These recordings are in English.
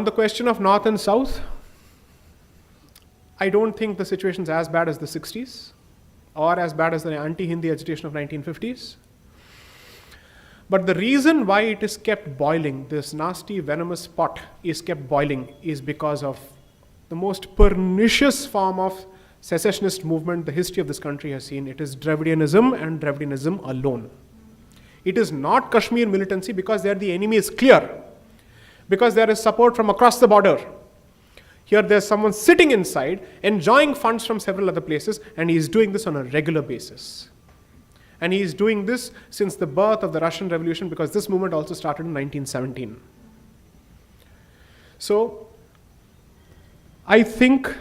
On the question of North and South, I don't think the situation is as bad as the 60s or as bad as the anti-Hindi agitation of 1950s. But the reason why it is kept boiling, this nasty venomous pot is kept boiling, is because of the most pernicious form of secessionist movement the history of this country has seen. It is Dravidianism and Dravidianism alone. It is not Kashmir militancy, because there the enemy is clear. Because there is support from across the border. Here there's someone sitting inside, enjoying funds from several other places, and he is doing this on a regular basis. And he is doing this since the birth of the Russian Revolution, because this movement also started in 1917. So, I think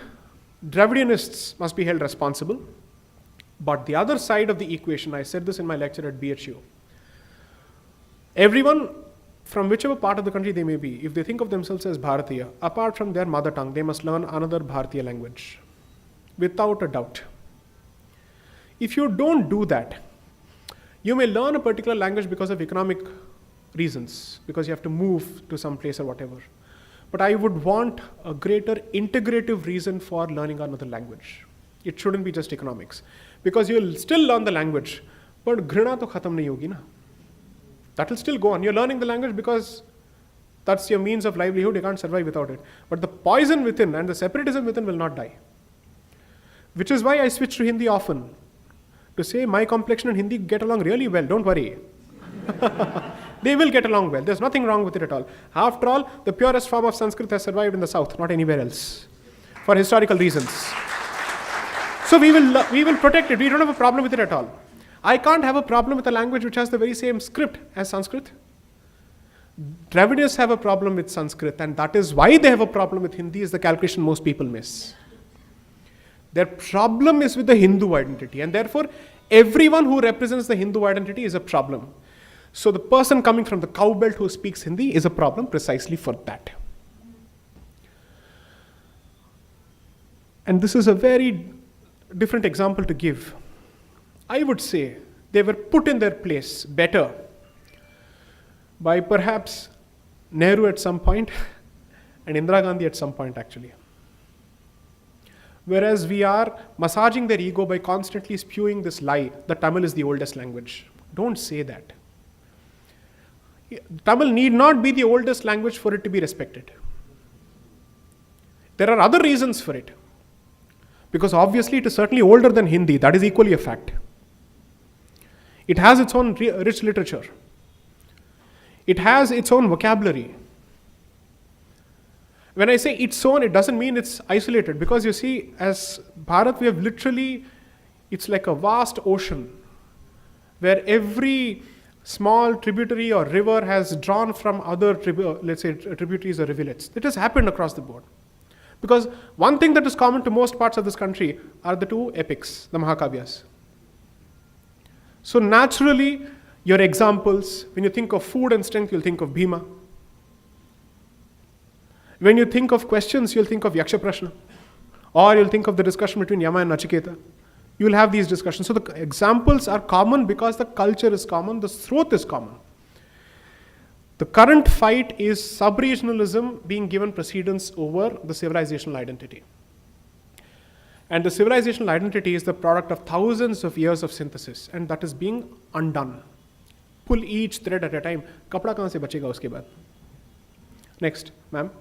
Dravidianists must be held responsible. But the other side of the equation, I said this in my lecture at BHU, everyone, from whichever part of the country they may be, if they think of themselves as Bharatiya, apart from their mother tongue, they must learn another Bharatiya language, without a doubt. If you don't do that, you may learn a particular language because of economic reasons, because you have to move to some place or whatever. But I would want a greater integrative reason for learning another language. It shouldn't be just economics. Because you'll still learn the language, but ghrina to khatam nahi hogi na. That will still go on. You're learning the language because that's your means of livelihood. You can't survive without it. But the poison within and the separatism within will not die. Which is why I switch to Hindi often. To say my complexion and Hindi get along really well. Don't worry. They will get along well. There's nothing wrong with it at all. After all, the purest form of Sanskrit has survived in the South, not anywhere else. For historical reasons. So we will protect it. We don't have a problem with it at all. I can't have a problem with a language which has the very same script as Sanskrit. Dravidians have a problem with Sanskrit, and that is why they have a problem with Hindi, is the calculation most people miss. Their problem is with the Hindu identity, and therefore everyone who represents the Hindu identity is a problem. So the person coming from the cow belt who speaks Hindi is a problem precisely for that. And this is a very different example to give. I would say they were put in their place better by perhaps Nehru at some point and Indira Gandhi at some point actually. Whereas we are massaging their ego by constantly spewing this lie that Tamil is the oldest language. Don't say that. Tamil need not be the oldest language for it to be respected. There are other reasons for it. Because obviously it is certainly older than Hindi. That is equally a fact. It has its own rich literature. It has its own vocabulary. When I say its own, it doesn't mean it's isolated. Because you see, as Bharat, we have literally, it's like a vast ocean where every small tributary or river has drawn from other, let's say, tributaries or rivulets. It has happened across the board. Because one thing that is common to most parts of this country are the two epics, the Mahakavyas. So naturally, your examples, when you think of food and strength, you'll think of Bhima. When you think of questions, you'll think of Yaksha Prashna. Or you'll think of the discussion between Yama and Nachiketa. You will have these discussions. So the examples are common because the culture is common, the sroth is common. The current fight is sub-regionalism being given precedence over the civilizational identity. And the civilizational identity is the product of thousands of years of synthesis, and that is being undone. Pull each thread at a time. Kapda kahan se bachega uske baad? Next, ma'am.